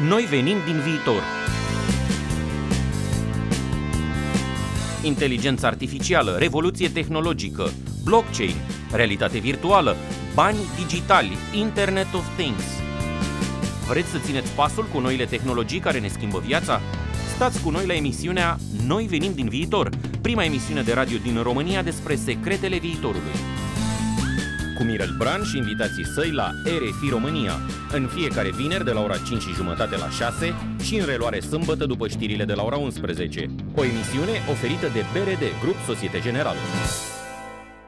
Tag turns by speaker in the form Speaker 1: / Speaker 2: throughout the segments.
Speaker 1: Noi venim din viitor. Inteligență artificială, revoluție tehnologică, blockchain, realitate virtuală, bani digitali, Internet of Things. Vreți să țineți pasul cu noile tehnologii care ne schimbă viața? Stați cu noi la emisiunea Noi venim din viitor, prima emisiune de radio din România despre secretele viitorului. Cu Mirel Bran și invitații săi la RFI România, în fiecare vineri de la ora 5:30 la 6 și în reluare sâmbătă după știrile de la ora 11. O emisiune oferită de BRD, Grup Societe Generală.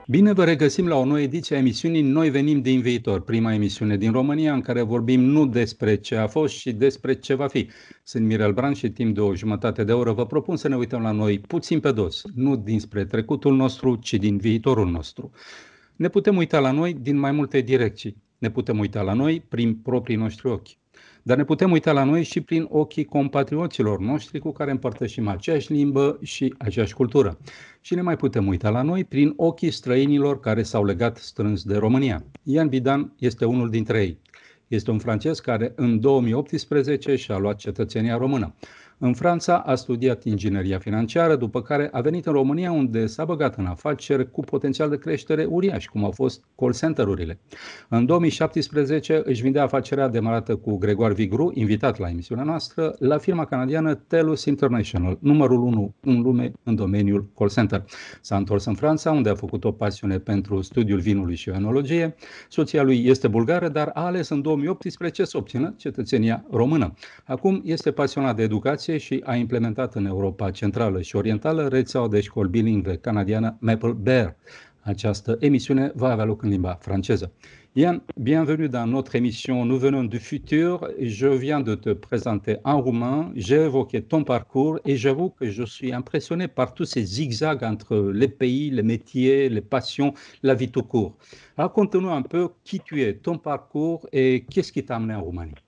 Speaker 2: Bine vă regăsim la o nouă ediție a emisiunii Noi venim din viitor, prima emisiune din România în care vorbim nu despre ce a fost, ci despre ce va fi. Sunt Mirel Bran și timp de o jumătate de oră vă propun să ne uităm la noi puțin pe dos, nu dinspre trecutul nostru, ci din viitorul nostru. Ne putem uita la noi din mai multe direcții. Ne putem uita la noi prin proprii noștri ochi. Dar ne putem uita la noi și prin ochii compatrioților noștri cu care împărtășim aceeași limbă și aceeași cultură. Și ne mai putem uita la noi prin ochii străinilor care s-au legat strâns de România. Ian Bidan este unul dintre ei. Este un francez care în 2018 și-a luat cetățenia română. În Franța a studiat ingineria financiară, după care a venit în România unde s-a băgat în afaceri cu potențial de creștere uriaș, cum au fost call center-urile. În 2017 își vindea afacerea demarată cu Grégoire Vigru, invitat la emisiunea noastră, la firma canadiană TELUS International, numărul 1 în lume în domeniul call center. S-a întors în Franța, unde a făcut o pasiune pentru studiul vinului și enologie. Soția lui este bulgară, dar a ales în 2018 să obțină cetățenia română. Acum este pasionat de educație și a implementat în Europa Centrală și Orientală rețeaua de școli bilingve canadiană Maple Bear. Această emisiune va avea loc în limba franceză. Ian, bienvenue dans notre émission Nous venons du futur. Je viens de te présenter en roumain. J'ai évoqué ton parcours et j'avoue que je suis impressionné par tous ces zigzags entre les pays, les métiers, les passions, la vie tout court. Raconte-nous un peu qui tu es, ton parcours et qu'est-ce qui t'a amené en Roumanie.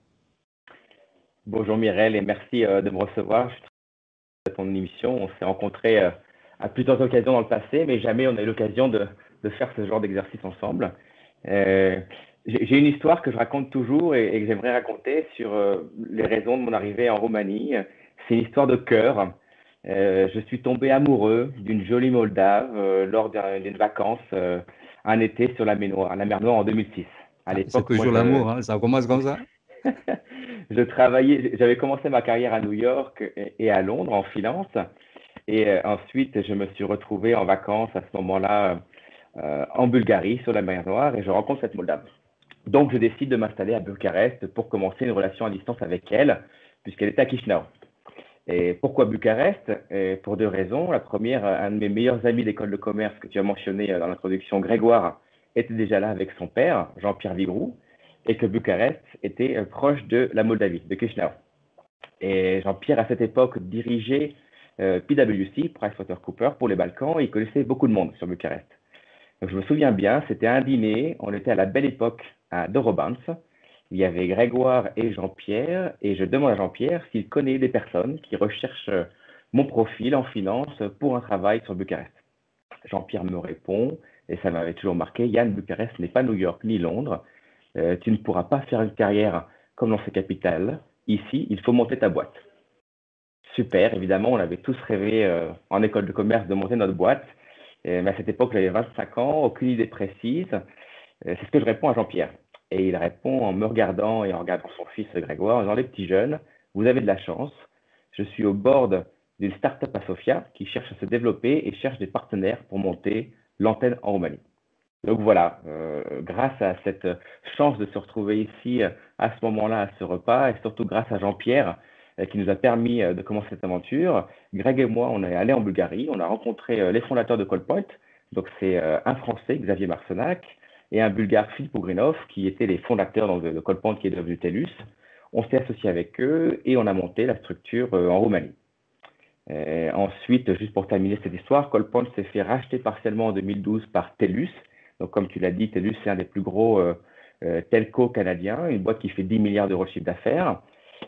Speaker 3: Bonjour Mirel et merci de me recevoir. Je suis très heureux de ton émission. On s'est rencontrés à plusieurs occasions dans le passé, mais jamais on a eu l'occasion de faire ce genre d'exercice ensemble. J'ai une histoire que je raconte toujours et que j'aimerais raconter sur les raisons de mon arrivée en Roumanie. C'est une histoire de cœur. Je suis tombé amoureux d'une jolie Moldave lors d'une vacance un été sur la mer Noire en 2006. À l'époque,
Speaker 2: c'est toujours l'amour, hein? Ça commence comme ça.
Speaker 3: J'avais commencé ma carrière à New York et à Londres en finance. Et ensuite, je me suis retrouvé en vacances à ce moment-là en Bulgarie, sur la mer Noire, et je rencontre cette Moldave. Donc, je décide de m'installer à Bucarest pour commencer une relation à distance avec elle, puisqu'elle était à Chișinău. Et pourquoi Bucarest? Pour deux raisons. La première, un de mes meilleurs amis d'école de commerce que tu as mentionné dans l'introduction, Grégoire, était déjà là avec son père, Jean-Pierre Vigroux, et que Bucarest était proche de la Moldavie, de Chișinău. Et Jean-Pierre, à cette époque, dirigeait PwC, PricewaterhouseCoopers, pour les Balkans, et il connaissait beaucoup de monde sur Bucarest. Donc, je me souviens bien, c'était un dîner, on était à la belle époque à Dorobans, il y avait Grégoire et Jean-Pierre, et je demande à Jean-Pierre s'il connaît des personnes qui recherchent mon profil en finance pour un travail sur Bucarest. Jean-Pierre me répond, et ça m'avait toujours marqué, Yann, Bucarest n'est pas New York ni Londres, tu ne pourras pas faire une carrière comme dans ces capitales. Ici, il faut monter ta boîte. Super, évidemment, on avait tous rêvé en école de commerce de monter notre boîte. Mais à cette époque, j'avais 25 ans, aucune idée précise. C'est ce que je réponds à Jean-Pierre. Et il répond en me regardant et en regardant son fils Grégoire, en disant, les petits jeunes, vous avez de la chance. Je suis au bord d'une start-up à Sofia qui cherche à se développer et cherche des partenaires pour monter l'antenne en Roumanie. Donc voilà, grâce à cette chance de se retrouver ici à ce moment-là, à ce repas, et surtout grâce à Jean-Pierre qui nous a permis de commencer cette aventure, Greg et moi, on est allés en Bulgarie, on a rencontré les fondateurs de Callpoint, donc c'est un Français, Xavier Marcenac, et un Bulgare, Philippe Ugrinov, qui étaient les fondateurs de Callpoint qui est devenu TELUS. On s'est associé avec eux et on a monté la structure en Roumanie. Ensuite, juste pour terminer cette histoire, Callpoint s'est fait racheter partiellement en 2012 par TELUS. Donc, comme tu l'as dit, TELUS, c'est un des plus gros telcos canadiens, une boîte qui fait 10 milliards d'euros de chiffre d'affaires.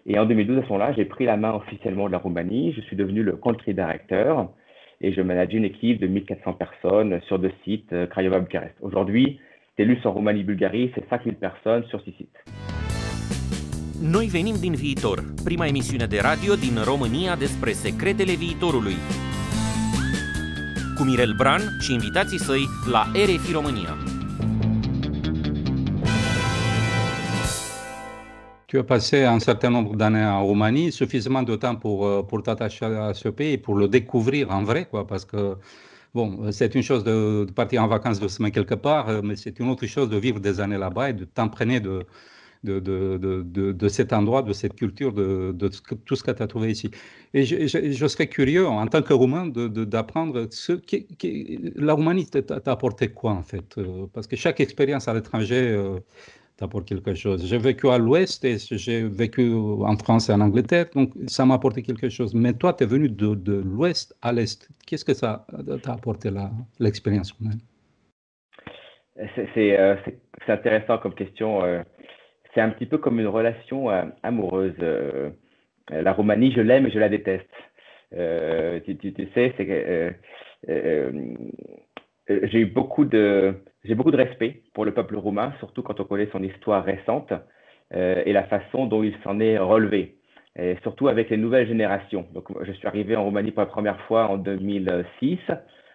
Speaker 3: Et en 2012, à ce moment-là, j'ai pris la main officiellement de la Roumanie. Je suis devenu le country director et je manage une équipe de 1400 personnes sur 2 sites, Craiova, Bucarest. Aujourd'hui, TELUS en Roumanie-Bulgarie, c'est 5000 personnes sur 6 sites.
Speaker 1: Noi venim din viitor, prima emisiune de radio din România despre secretele viitorului. Cu Mirel Bran și invitații săi la RFI România.
Speaker 2: Tu as passé un certain nombre d'années en Roumanie, suffisamment de temps pour t'attacher à ce pays, pour le découvrir en vrai, quoi, parce que bon, c'est une chose de partir en vacances 2 semaines quelque part, mais c'est une autre chose de vivre des années là-bas et de t'imprégner de cet endroit, de cette culture, de tout ce que tu as trouvé ici. Et je serais curieux, en tant que Roumain, d'apprendre la Roumanie t'a apporté quoi, en fait, parce que chaque expérience à l'étranger t'apporte quelque chose. J'ai vécu à l'Ouest et j'ai vécu en France et en Angleterre, donc ça m'a apporté quelque chose. Mais toi, tu es venu de l'Ouest à l'Est. Qu'est-ce que ça t'a apporté l'expérience roumaine?
Speaker 3: C'est intéressant comme question. C'est un petit peu comme une relation amoureuse. La Roumanie, je l'aime et je la déteste. Tu sais, c'est que j'ai beaucoup de respect pour le peuple roumain, surtout quand on connaît son histoire récente et la façon dont il s'en est relevé, et surtout avec les nouvelles générations. Donc, je suis arrivé en Roumanie pour la première fois en 2006.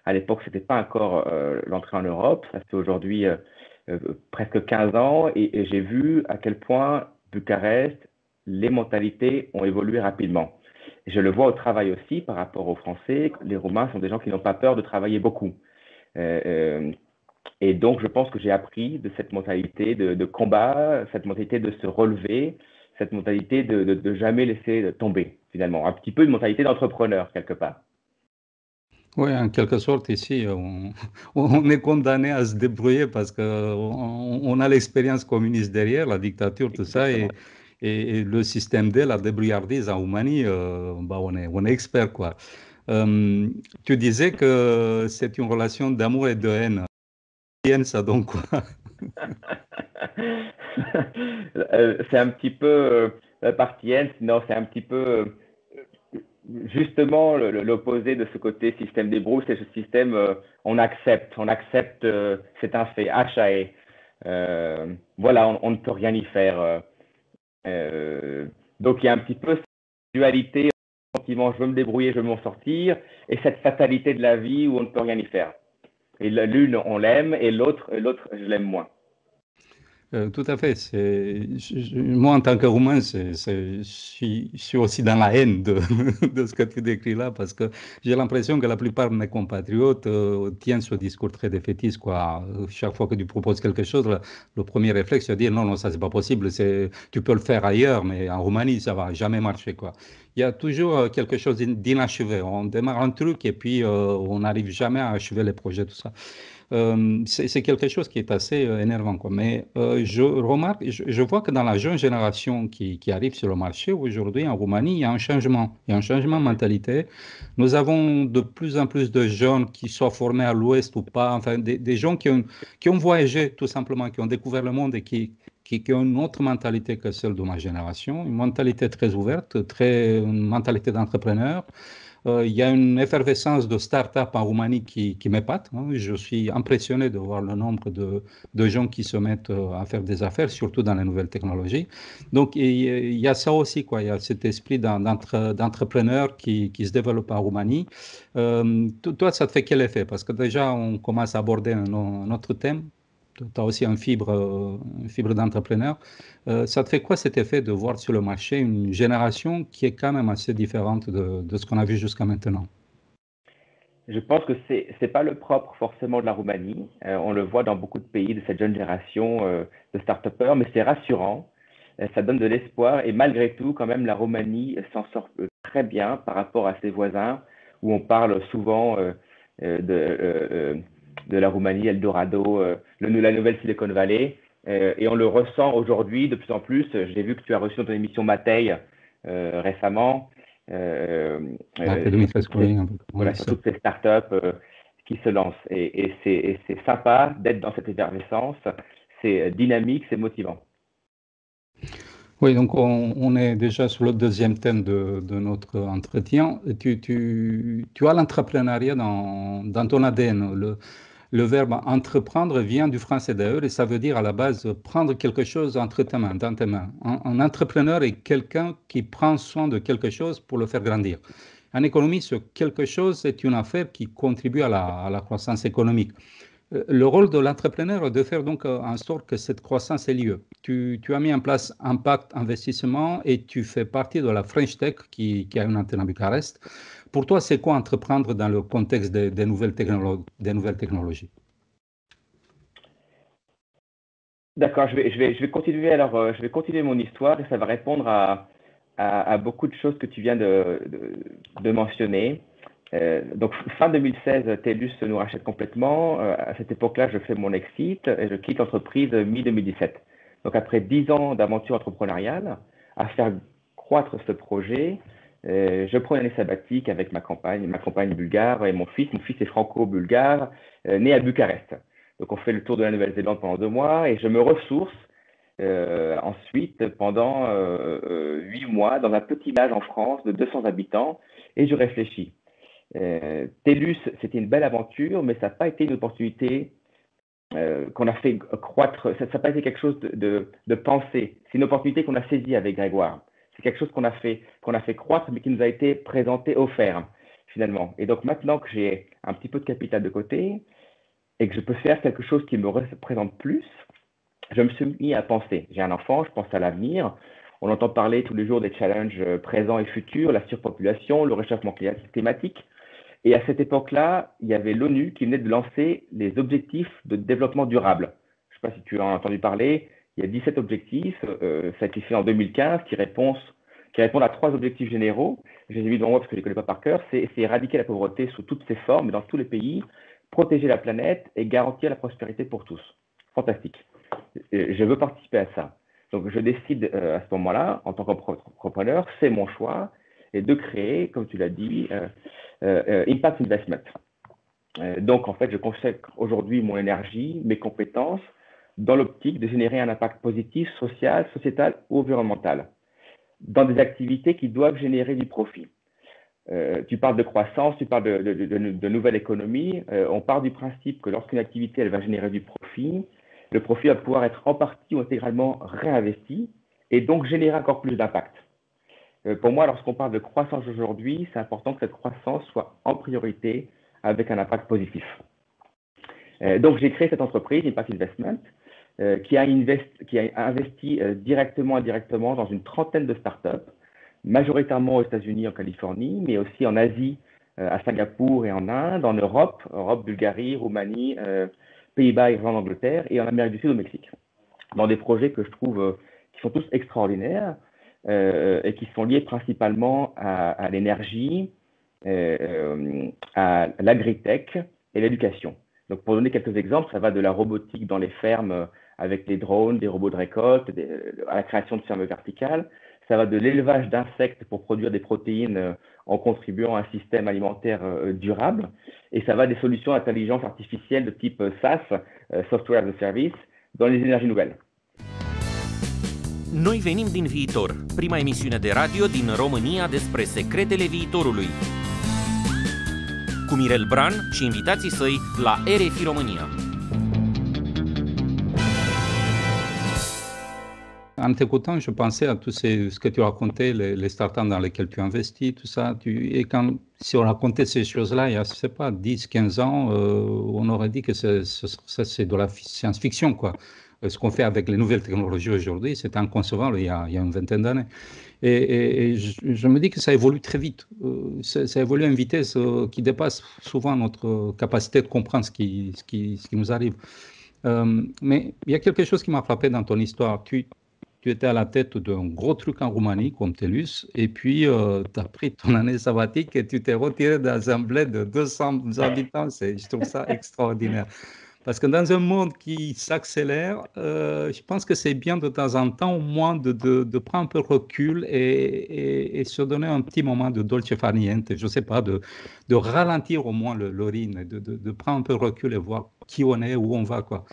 Speaker 3: À l'époque, ce n'était pas encore l'entrée en Europe. Ça fait aujourd'hui presque 15 ans et j'ai vu à quel point Bucarest, les mentalités ont évolué rapidement. Je le vois au travail aussi par rapport aux Français. Les Roumains sont des gens qui n'ont pas peur de travailler beaucoup. Et donc, je pense que j'ai appris de cette mentalité de combat, cette mentalité de se relever, cette mentalité de jamais laisser tomber, finalement. Un petit peu une mentalité d'entrepreneur, quelque part.
Speaker 2: Oui, en quelque sorte, ici, on est condamné à se débrouiller parce qu'on a l'expérience communiste derrière, la dictature, tout ça, et le système D, la débrouillardise en Roumanie, on est expert, quoi. Tu disais que c'est une relation d'amour et de haine. Haine, ça donne quoi?
Speaker 3: C'est un petit peu partie haine, sinon c'est un petit peu justement l'opposé de ce côté système des brouilles, c'est ce système on accepte, c'est un fait, HAE. Voilà, on ne peut rien y faire. Donc il y a un petit peu cette dualité, sentiment je veux me débrouiller, je veux m'en sortir, et cette fatalité de la vie où on ne peut rien y faire. Et l'une on l'aime et l'autre je l'aime moins.
Speaker 2: Tout à fait. Moi, en tant que Roumain, je suis aussi dans la haine de ce que tu décris là, parce que j'ai l'impression que la plupart de mes compatriotes tiennent ce discours très défaitiste, quoi. Chaque fois que tu proposes quelque chose, le premier réflexe, c'est de dire non, ça c'est pas possible. Tu peux le faire ailleurs, mais en Roumanie, ça va jamais marcher, quoi. Il y a toujours quelque chose d'inachevé. On démarre un truc et puis on n'arrive jamais à achever les projets, tout ça. C'est quelque chose qui est assez énervant, quoi. Mais je remarque, je vois que dans la jeune génération qui arrive sur le marché aujourd'hui en Roumanie, il y a un changement. Il y a un changement de mentalité. Nous avons de plus en plus de jeunes qui sont formés à l'Ouest ou pas, enfin des gens qui ont voyagé tout simplement, qui ont découvert le monde et qui ont une autre mentalité que celle de ma génération, une mentalité très ouverte, une mentalité d'entrepreneur. Il y a une effervescence de start-up en Roumanie qui m'épate. Hein. Je suis impressionné de voir le nombre de gens qui se mettent à faire des affaires, surtout dans les nouvelles technologies. Donc, il y a ça aussi, quoi. Il y a cet esprit d'entrepreneur qui se développe en Roumanie. Toi, ça te fait quel effet? Parce que déjà, on commence à aborder un autre thème. Tu as aussi une fibre d'entrepreneur. Ça te fait quoi cet effet de voir sur le marché une génération qui est quand même assez différente de ce qu'on a vu jusqu'à maintenant?
Speaker 3: Je pense que c'est pas le propre forcément de la Roumanie. On le voit dans beaucoup de pays de cette jeune génération de start-upers, mais c'est rassurant. Ça donne de l'espoir et malgré tout, quand même, la Roumanie s'en sort très bien par rapport à ses voisins où on parle souvent de la Roumanie, Eldorado, la nouvelle Silicon Valley. Et on le ressent aujourd'hui de plus en plus. J'ai vu que tu as reçu dans ton émission Matei récemment. Voilà, sur toutes ces startups qui se lancent. Et c'est sympa d'être dans cette effervescence. C'est dynamique, c'est motivant.
Speaker 2: Oui, donc on est déjà sur le deuxième thème de notre entretien. Tu as l'entrepreneuriat dans ton ADN. Le verbe entreprendre vient du français d'ailleurs et ça veut dire à la base prendre quelque chose entre tes mains, dans tes mains. Un entrepreneur est quelqu'un qui prend soin de quelque chose pour le faire grandir. En économie, ce quelque chose est une affaire qui contribue à la croissance économique. Le rôle de l'entrepreneur est de faire donc en sorte que cette croissance ait lieu. Tu as mis en place Impact Investissement et tu fais partie de la French Tech qui a une antenne à Bucarest. Pour toi, c'est quoi entreprendre dans le contexte des nouvelles technologies?
Speaker 3: D'accord, je vais continuer je vais continuer mon histoire et ça va répondre à beaucoup de choses que tu viens de mentionner. Donc, fin 2016, TELUS nous rachète complètement. À cette époque-là, je fais mon exit et je quitte l'entreprise mi-2017. Donc, après 10 ans d'aventure entrepreneuriale, à faire croître ce projet, je prends une année sabbatique avec ma compagne bulgare et mon fils. Mon fils est franco-bulgare, né à Bucarest. Donc, on fait le tour de la Nouvelle-Zélande pendant 2 mois et je me ressource ensuite pendant 8 mois dans un petit village en France de 200 habitants et je réfléchis. TELUS, c'était une belle aventure, mais ça n'a pas été une opportunité qu'on a fait croître. Ça n'a pas été quelque chose de pensé. C'est une opportunité qu'on a saisie avec Grégoire. C'est quelque chose qu'on a fait croître, mais qui nous a été présenté, offert, finalement. Et donc, maintenant que j'ai un petit peu de capital de côté et que je peux faire quelque chose qui me représente plus, je me suis mis à penser. J'ai un enfant, je pense à l'avenir. On entend parler tous les jours des challenges présents et futurs, la surpopulation, le réchauffement climatique. Et à cette époque-là, il y avait l'ONU qui venait de lancer les objectifs de développement durable. Je ne sais pas si tu en as entendu parler. Il y a 17 objectifs. Ça a été fait en 2015 qui répondent à 3 objectifs généraux. Je les ai mis devant moi parce que je ne les connais pas par cœur. C'est éradiquer la pauvreté sous toutes ses formes, dans tous les pays, protéger la planète et garantir la prospérité pour tous. Fantastique. Je veux participer à ça. Donc, je décide à ce moment-là, en tant qu'entrepreneur, c'est mon choix, et de créer, comme tu l'as dit, Impact Investment. Donc, en fait, je consacre aujourd'hui mon énergie, mes compétences, dans l'optique de générer un impact positif, social, sociétal ou environnemental, dans des activités qui doivent générer du profit. Tu parles de croissance, tu parles de nouvelle économie. On part du principe que lorsqu'une activité elle va générer du profit, le profit va pouvoir être en partie ou intégralement réinvesti et donc générer encore plus d'impact. Pour moi, lorsqu'on parle de croissance aujourd'hui, c'est important que cette croissance soit en priorité avec un impact positif. Donc, j'ai créé cette entreprise, Impact Investment, qui a investi directement et indirectement dans une trentaine de startups, majoritairement aux États-Unis, en Californie, mais aussi en Asie, à Singapour et en Inde, en Europe, Bulgarie, Roumanie, Pays-Bas, Irlande, Angleterre, et en Amérique du Sud, au Mexique. Dans des projets que je trouve qui sont tous extraordinaires et qui sont liés principalement à l'énergie, à l'agritech et l'éducation. Donc, pour donner quelques exemples, ça va de la robotique dans les fermes avec des drones, des robots de récolte, à la création de fermes verticales. Ça va de l'élevage d'insectes pour produire des protéines en contribuant à un système alimentaire durable. Et ça va des solutions d'intelligence artificielle de type SaaS, Software as a Service, dans les énergies nouvelles.
Speaker 1: Noi venim din viitor, prima emisiune de radio din România despre secretele viitorului. Cu Mirel Bran și invitații săi la RFI România.
Speaker 2: En t'écoutant, je pensais à tout ce que tu racontais, les startups dans lesquelles tu investis, tout ça. Et si on racontait ces choses-là il y a, je sais pas, 10, 15 ans, on aurait dit que ça c'est de la science-fiction, quoi. Ce qu'on fait avec les nouvelles technologies aujourd'hui, c'est inconcevable il y a une vingtaine d'années. Et je me dis que ça évolue très vite. Ça évolue à une vitesse qui dépasse souvent notre capacité de comprendre ce qui nous arrive. Mais il y a quelque chose qui m'a frappé dans ton histoire. Tu étais à la tête d'un gros truc en Roumanie, comme TELUS, et puis tu as pris ton année sabbatique et tu t'es retiré dans un bled de 200 habitants. Je trouve ça extraordinaire. Parce que dans un monde qui s'accélère, je pense que c'est bien de temps en temps au moins de prendre un peu de recul et se donner un petit moment de dolce far niente, je ne sais pas, de ralentir au moins le rythme, de prendre un peu de recul et voir qui on est, où on va, quoi.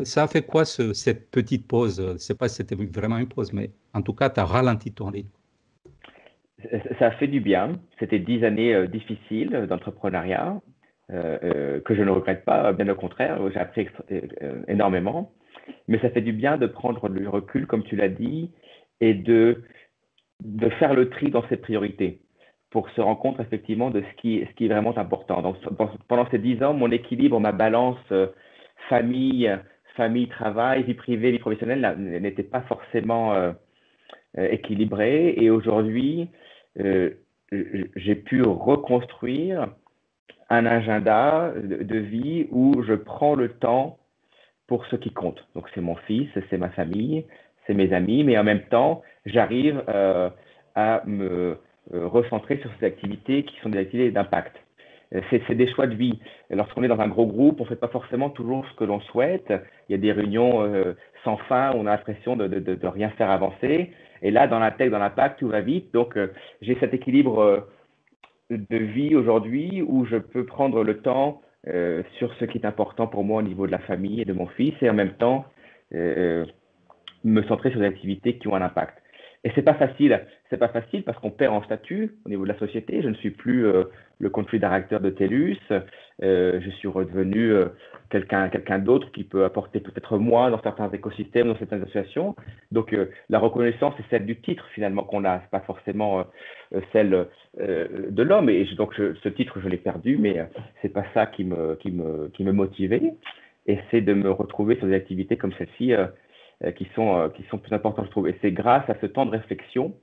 Speaker 2: Ça a fait quoi cette petite pause? Je ne sais pas si c'était vraiment une pause, mais en tout cas, tu as ralenti ton rythme.
Speaker 3: Ça a fait du bien. C'était 10 années difficiles d'entrepreneuriat. que je ne regrette pas, bien au contraire, j'ai appris énormément. Mais ça fait du bien de prendre du recul, comme tu l'as dit, et de faire le tri dans ses priorités pour se rendre compte effectivement de ce qui est vraiment important. Donc, pendant ces 10 ans, mon équilibre, ma balance famille, travail, vie privée, vie professionnelle n'était pas forcément équilibrée. Et aujourd'hui, j'ai pu reconstruire un agenda de vie où je prends le temps pour ce qui compte. Donc, c'est mon fils, c'est ma famille, c'est mes amis, mais en même temps, j'arrive à me recentrer sur ces activités qui sont des activités d'impact. C'est des choix de vie. Lorsqu'on est dans un gros groupe, on ne fait pas forcément toujours ce que l'on souhaite. Il y a des réunions sans fin, on a l'impression de rien faire avancer. Et là, dans la tech, dans l'impact, tout va vite. Donc, j'ai cet équilibre de vie aujourd'hui où je peux prendre le temps sur ce qui est important pour moi au niveau de la famille et de mon fils et en même temps me centrer sur des activités qui ont un impact. Et c'est pas facile parce qu'on perd en statut au niveau de la société. Je ne suis plus le country director de TELUS. Je suis redevenu quelqu'un d'autre qui peut apporter peut-être moins dans certains écosystèmes, dans certaines associations. Donc la reconnaissance est celle du titre finalement qu'on a, c'est pas forcément celle de l'homme. Et donc ce titre je l'ai perdu, mais c'est pas ça qui me motivait. Et c'est de me retrouver sur des activités comme celle-ci qui sont plus importantes, je trouve. Et c'est grâce à ce temps de réflexion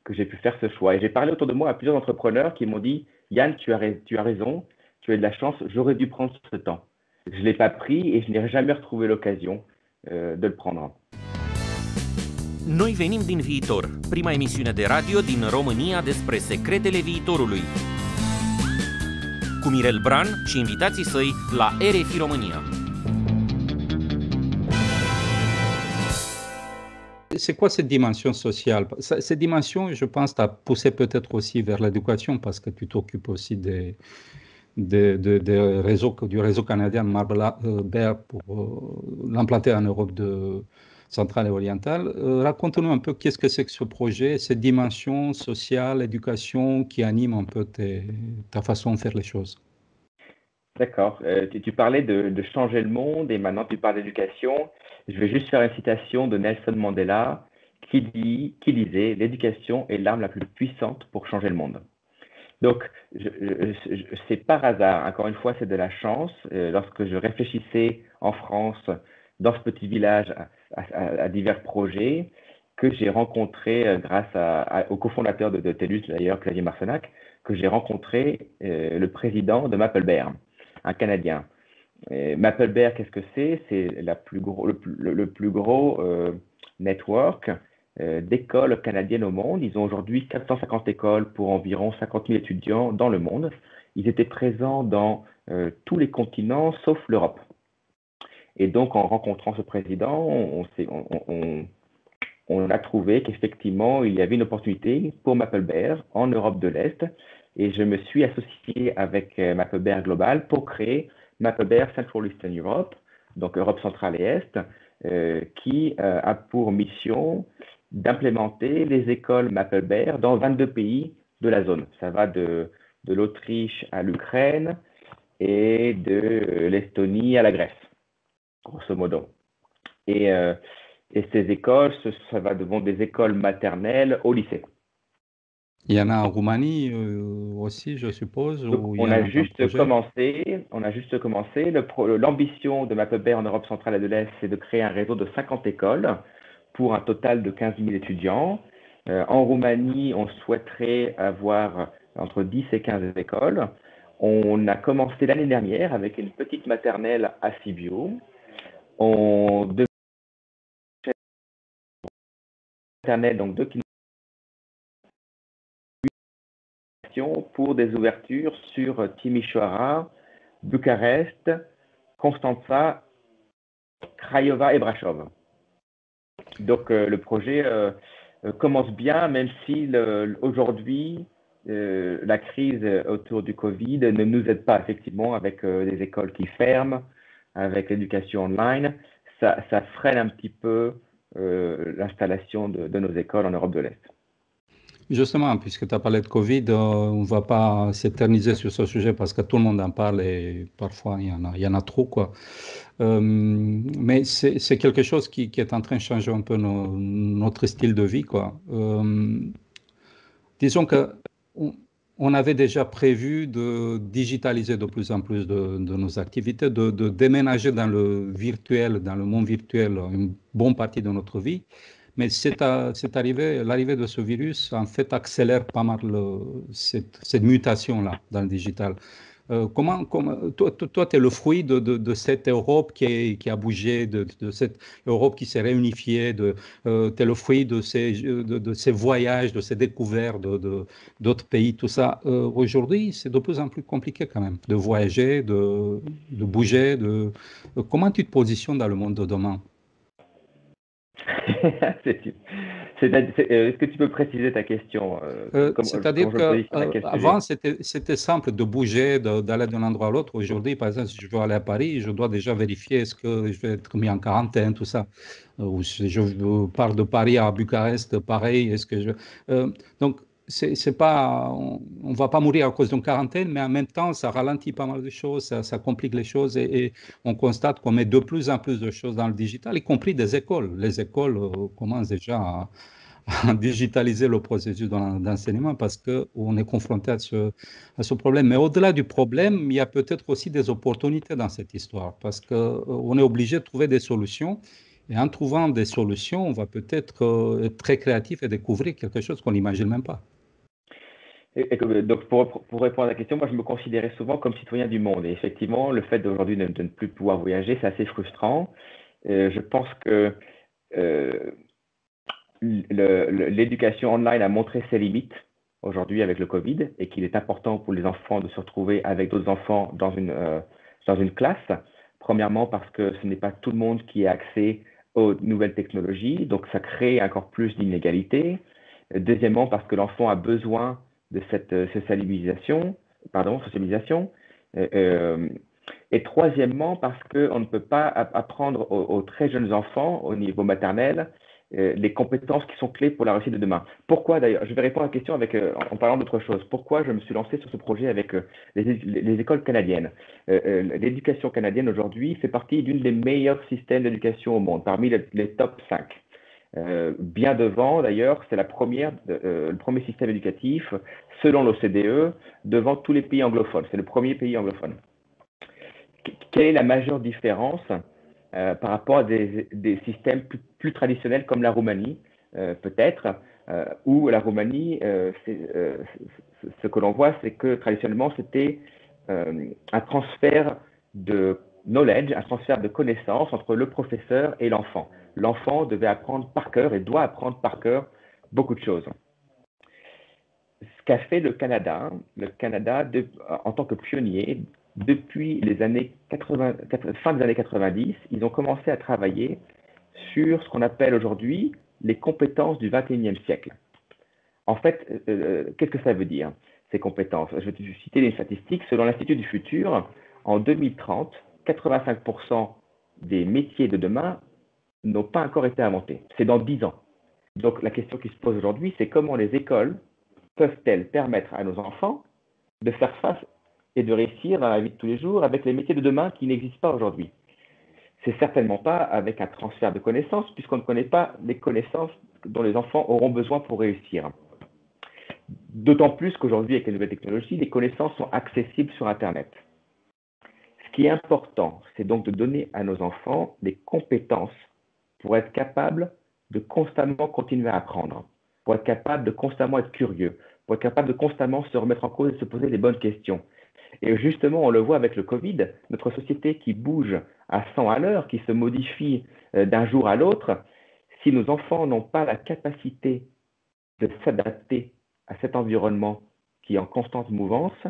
Speaker 3: que j'ai pu faire ce choix. Et j'ai parlé autour de moi à plusieurs entrepreneurs qui m'ont dit « Yann, tu as raison, tu as de la chance, j'aurais dû prendre ce temps. » Je ne l'ai pas pris et je n'ai jamais retrouvé l'occasion de le prendre.
Speaker 1: Noi venim din viitor, prima emisiune de radio din România despre secretele viitorului. Cu Mirel Bran și invitații săi la RFI România.
Speaker 2: C'est quoi cette dimension sociale? Cette dimension, je pense, t'a poussé peut-être aussi vers l'éducation parce que tu t'occupes aussi du réseau canadien Marble Bear pour l'implanter en Europe centrale et orientale. Raconte-nous un peu qu'est-ce que c'est que ce projet, cette dimension sociale, éducation qui anime un peu ta façon de faire les choses.
Speaker 3: D'accord. Tu parlais de changer le monde et maintenant tu parles d'éducation. Je vais juste faire une citation de Nelson Mandela qui disait « L'éducation est l'arme la plus puissante pour changer le monde ». Donc, c'est par hasard, encore une fois, c'est de la chance. Lorsque je réfléchissais en France, dans ce petit village, à divers projets, que j'ai rencontré, grâce au cofondateur de TELUS, d'ailleurs, Xavier Marcenac, que j'ai rencontré le président de Maple Bear, un Canadien. Maple Bear, qu'est-ce que c'est? C'est le plus gros network d'écoles canadiennes au monde. Ils ont aujourd'hui 450 écoles pour environ 50 000 étudiants dans le monde. Ils étaient présents dans tous les continents sauf l'Europe. Et donc, en rencontrant ce président, on a trouvé qu'effectivement, il y avait une opportunité pour Maple Bear en Europe de l'Est. Et je me suis associé avec Maple Bear Global pour créer Maple Bear Central Eastern Europe, donc Europe centrale et Est, qui a pour mission d'implémenter les écoles Maple Bear dans 22 pays de la zone. Ça va de l'Autriche à l'Ukraine et de l'Estonie à la Grèce, grosso modo. Et ces écoles, ça va de des écoles maternelles au lycée.
Speaker 2: Il y en a en Roumanie aussi, je suppose.
Speaker 3: Donc, on a juste commencé. L'ambition de Maple Bear en Europe centrale et de l'Est, c'est de créer un réseau de 50 écoles pour un total de 15 000 étudiants. En Roumanie, on souhaiterait avoir entre 10 et 15 écoles. On a commencé l'année dernière avec une petite maternelle à Sibiu. On devait maternelle, donc 2 km pour des ouvertures sur Timișoara, Bucarest, Constanța, Craiova et Brașov. Donc le projet commence bien, même si aujourd'hui la crise autour du Covid ne nous aide pas effectivement avec des écoles qui ferment, avec l'éducation online. Ça freine un petit peu l'installation de nos écoles en Europe de l'Est.
Speaker 2: Justement, puisque tu as parlé de Covid, on ne va pas s'éterniser sur ce sujet parce que tout le monde en parle et parfois il y en a trop, quoi. Mais c'est quelque chose qui est en train de changer un peu notre style de vie, quoi. Disons que on, on avait déjà prévu de digitaliser de plus en plus de nos activités, de déménager dans le virtuel, dans le monde virtuel, une bonne partie de notre vie. Mais l'arrivée de ce virus, en fait, accélère pas mal cette mutation-là dans le digital. Toi, tu es le fruit de cette Europe qui a bougé, de cette Europe qui s'est réunifiée, tu es le fruit de ces voyages, de ces découvertes d'autres pays, tout ça. Aujourd'hui, c'est de plus en plus compliqué quand même de voyager, de bouger. Comment tu te positionnes dans le monde de demain?
Speaker 3: Est-ce que tu peux préciser ta question?
Speaker 2: C'est-à-dire
Speaker 3: Comment je me positionne à quel
Speaker 2: qu'avant,
Speaker 3: sujet?
Speaker 2: c'était simple de bouger, d'aller d'un endroit à l'autre. Aujourd'hui, par exemple, si je veux aller à Paris, je dois déjà vérifier est-ce que je vais être mis en quarantaine, tout ça. Ou si je pars de Paris à Bucarest, pareil. Donc, c'est pas, on va pas mourir à cause d'une quarantaine, mais en même temps, ça ralentit pas mal de choses, ça complique les choses et on constate qu'on met de plus en plus de choses dans le digital, y compris des écoles. Les écoles commencent déjà à digitaliser le processus d'enseignement parce qu'on est confronté à ce problème. Mais au-delà du problème, il y a peut-être aussi des opportunités dans cette histoire parce qu'on est obligé de trouver des solutions. Et en trouvant des solutions, on va peut-être être très créatif et découvrir quelque chose qu'on n'imagine même pas.
Speaker 3: Donc, pour répondre à la question, moi, je me considérais souvent comme citoyen du monde. Et effectivement, le fait d'aujourd'hui de ne plus pouvoir voyager, c'est assez frustrant. Je pense que euh, l'éducation online a montré ses limites aujourd'hui avec le Covid et qu'il est important pour les enfants de se retrouver avec d'autres enfants dans une classe. Premièrement, parce que ce n'est pas tout le monde qui a accès aux nouvelles technologies, donc ça crée encore plus d'inégalités. Deuxièmement, parce que l'enfant a besoin de cette socialisation. Euh, euh, et troisièmement, parce qu'on ne peut pas apprendre aux très jeunes enfants, au niveau maternel, les compétences qui sont clés pour la réussite de demain. Pourquoi d'ailleurs? Je vais répondre à la question en parlant d'autre chose. Pourquoi je me suis lancé sur ce projet avec les écoles canadiennes? L'éducation canadienne aujourd'hui fait partie d'une des meilleurs systèmes d'éducation au monde, parmi les top 5. Bien devant, d'ailleurs, c'est le premier système éducatif, selon l'OCDE, devant tous les pays anglophones. C'est le premier pays anglophone. Quelle est la majeure différence par rapport à des systèmes plus traditionnels comme la Roumanie, peut-être, où la Roumanie, ce que l'on voit, c'est que traditionnellement, c'était un transfert de knowledge, un transfert de connaissances entre le professeur et l'enfant. L'enfant devait apprendre par cœur et doit apprendre par cœur beaucoup de choses. Ce qu'a fait le Canada, en tant que pionnier, depuis les années fin des années 90, ils ont commencé à travailler sur ce qu'on appelle aujourd'hui les compétences du 21e siècle. En fait, qu'est-ce que ça veut dire, ces compétences? Je vais te citer les statistiques. Selon l'Institut du futur, en 2030, 85% des métiers de demain n'ont pas encore été inventés. C'est dans 10 ans. Donc la question qui se pose aujourd'hui, c'est comment les écoles peuvent-elles permettre à nos enfants de faire face et de réussir dans la vie de tous les jours avec les métiers de demain qui n'existent pas aujourd'hui? C'est certainement pas avec un transfert de connaissances, puisqu'on ne connaît pas les connaissances dont les enfants auront besoin pour réussir. D'autant plus qu'aujourd'hui, avec les nouvelles technologies, les connaissances sont accessibles sur Internet. Ce qui est important, c'est donc de donner à nos enfants des compétences pour être capables de constamment continuer à apprendre, pour être capable de constamment être curieux, pour être capable de constamment se remettre en cause et se poser les bonnes questions. Et justement, on le voit avec le Covid, notre société qui bouge à 100 à l'heure, qui se modifie d'un jour à l'autre, si nos enfants n'ont pas la capacité de s'adapter à cet environnement qui est en constante mouvance,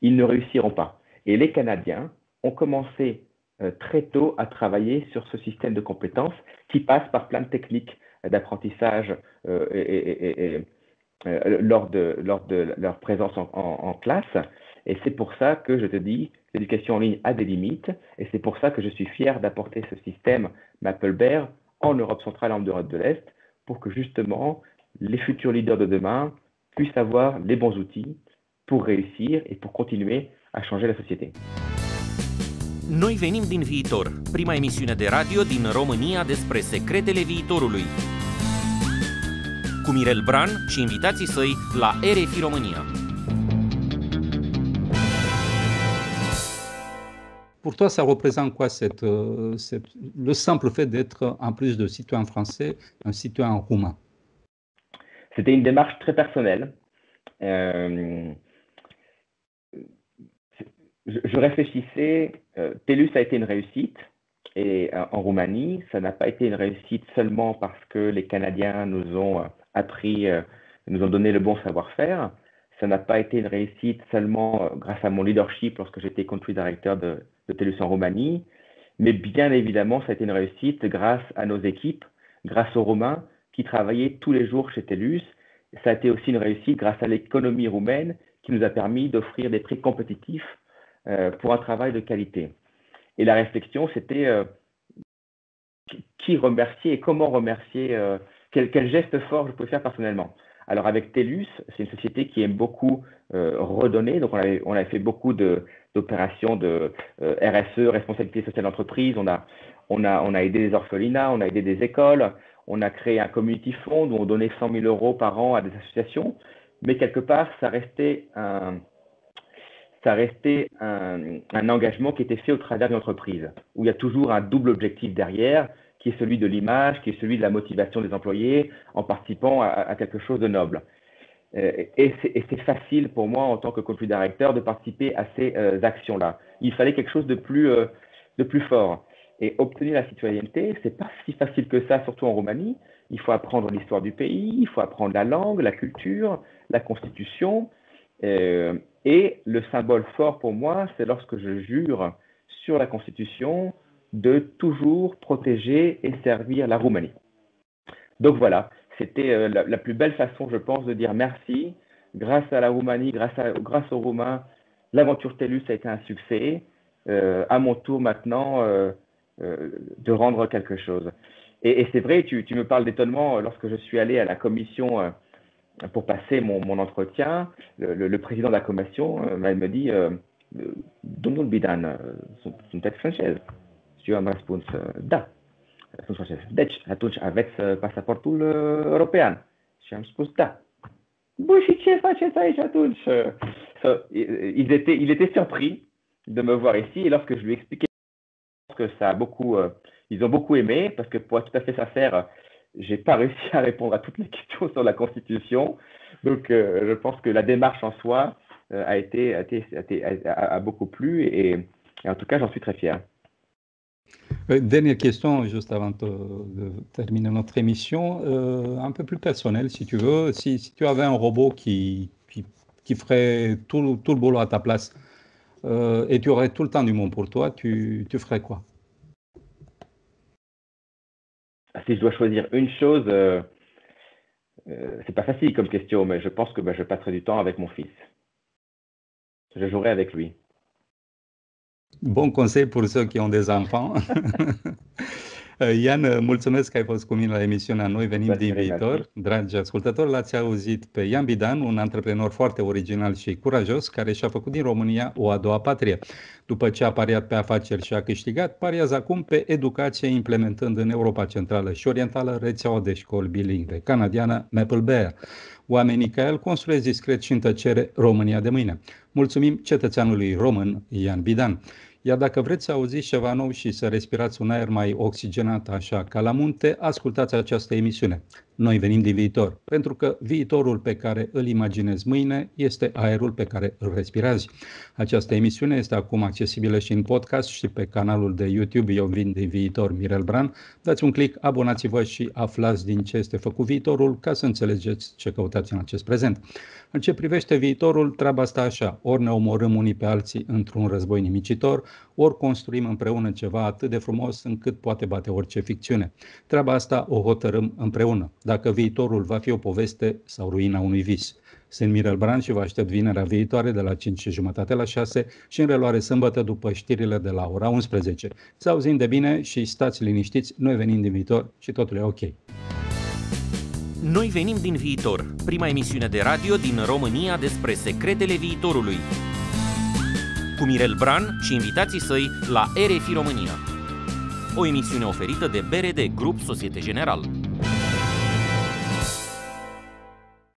Speaker 3: ils ne réussiront pas. Et les Canadiens ont commencé très tôt à travailler sur ce système de compétences qui passe par plein de techniques d'apprentissage lors de leur présence en classe. Et c'est pour ça que je te dis, l'éducation en ligne a des limites, et c'est pour ça que je suis fier d'apporter ce système Maple Bear en Europe centrale et en Europe de l'Est, pour que justement les futurs leaders de demain puissent avoir les bons outils pour réussir et pour continuer à changer la société.
Speaker 1: Noi venim din viitor, prima emisiune de radio din România despre secretele viitorului. Cu Mirel Bran și invitații săi la RFI România.
Speaker 2: Pour toi, ça représente quoi le simple fait d'être, en plus de citoyen français, un citoyen roumain?
Speaker 3: C'était une démarche très personnelle. Je réfléchissais, TELUS a été une réussite, et en Roumanie, ça n'a pas été une réussite seulement parce que les Canadiens nous ont appris, nous ont donné le bon savoir-faire. Ça n'a pas été une réussite seulement grâce à mon leadership lorsque j'étais country director de TELUS en Roumanie, mais bien évidemment, ça a été une réussite grâce à nos équipes, grâce aux Roumains qui travaillaient tous les jours chez TELUS. Ça a été aussi une réussite grâce à l'économie roumaine qui nous a permis d'offrir des prix compétitifs pour un travail de qualité. Et la réflexion, c'était qui remercier et comment remercier, quel geste fort je pouvais faire personnellement. Alors avec TELUS, c'est une société qui aime beaucoup redonner, donc on avait fait beaucoup d'opérations de RSE, responsabilité sociale d'entreprise, on a aidé des orphelinats, on a aidé des écoles, on a créé un community fund où on donnait 100 000 € par an à des associations, mais quelque part, ça restait un engagement qui était fait au travers d'une entreprise, où il y a toujours un double objectif derrière, qui est celui de l'image, qui est celui de la motivation des employés en participant à quelque chose de noble. Et c'est facile pour moi, en tant que country director, de participer à ces actions-là. Il fallait quelque chose de plus fort. Et obtenir la citoyenneté, c'est pas si facile que ça, surtout en Roumanie. Il faut apprendre l'histoire du pays, il faut apprendre la langue, la culture, la constitution. Et le symbole fort pour moi, c'est lorsque je jure sur la Constitution de toujours protéger et servir la Roumanie. Donc voilà, c'était la plus belle façon, je pense, de dire merci. Grâce à la Roumanie, grâce aux Roumains, l'aventure TELUS a été un succès. À mon tour maintenant de rendre quelque chose. Et c'est vrai, tu me parles d'étonnement, lorsque je suis allé à la commission pour passer mon entretien, le président de la commission me dit Domnul Bidan, sunteți francez? Și eu am răspuns da, sunt francez. Deci, atunci aveți pasaportul european? Și am spus da. Bun, și ce faceți aici atunci? Il était surpris de me voir ici, et lorsque je lui expliquais que ils ont beaucoup aimé, parce que pour être tout à fait sincère, j'ai pas réussi à répondre à toutes les questions sur la Constitution. Donc, je pense que la démarche en soi a beaucoup plu, et en tout cas, j'en suis très fier.
Speaker 2: Dernière question, juste avant de terminer notre émission, un peu plus personnelle, si tu veux. Si tu avais un robot qui ferait tout le boulot à ta place, et tu aurais tout le temps du monde pour toi, tu ferais quoi?
Speaker 3: Si je dois choisir une chose, c'est pas facile comme question, mais je pense que je passerai du temps avec mon fils. Je jouerai avec lui.
Speaker 2: Bon conseil pour ceux qui ont des enfants. Ian, mulțumesc că ai fost cu mine la emisiunea Noi venim din viitor. Dragi ascultători, l-ați auzit pe Ian Bidan, un antreprenor foarte original și curajos, care și-a făcut din România o a doua patrie. După ce a pariat pe afaceri și a câștigat, pariază acum pe educație, implementând în Europa Centrală și Orientală rețeaua de școli bilingve canadiană Maple Bear. Oamenii ca el construiesc discret și în tăcere România de mâine. Mulțumim cetățeanului român Ian Bidan. Iar dacă vreți să auziți ceva nou și să respirați un aer mai oxigenat așa ca la munte, ascultați această emisiune. Noi venim din viitor, pentru că viitorul pe care îl imaginezi mâine este aerul pe care îl respirați. Această emisiune este acum accesibilă și în podcast și pe canalul de YouTube Eu vin din viitor, Mirel Bran. Dați un click, abonați-vă și aflați din ce este făcut viitorul ca să înțelegeți ce căutați în acest prezent. În ce privește viitorul, treaba asta așa, ori ne omorâm unii pe alții într-un război nimicitor, ori construim împreună ceva atât de frumos încât poate bate orice ficțiune. Treaba asta o hotărâm împreună, dacă viitorul va fi o poveste sau ruina unui vis. Sunt Mirel Bran și vă aștept vinerea viitoare de la 5:30 la 6 și în reluare sâmbătă după știrile de la ora 11. Să auzim de bine și stați liniștiți, noi venim din viitor și totul e ok.
Speaker 1: Noi venim din viitor, prima emisiune de radio din România despre secretele viitorului. Cu Mirel Bran și invitații săi la RFI România. O emisiune oferită de BRD Grup Societe Generale.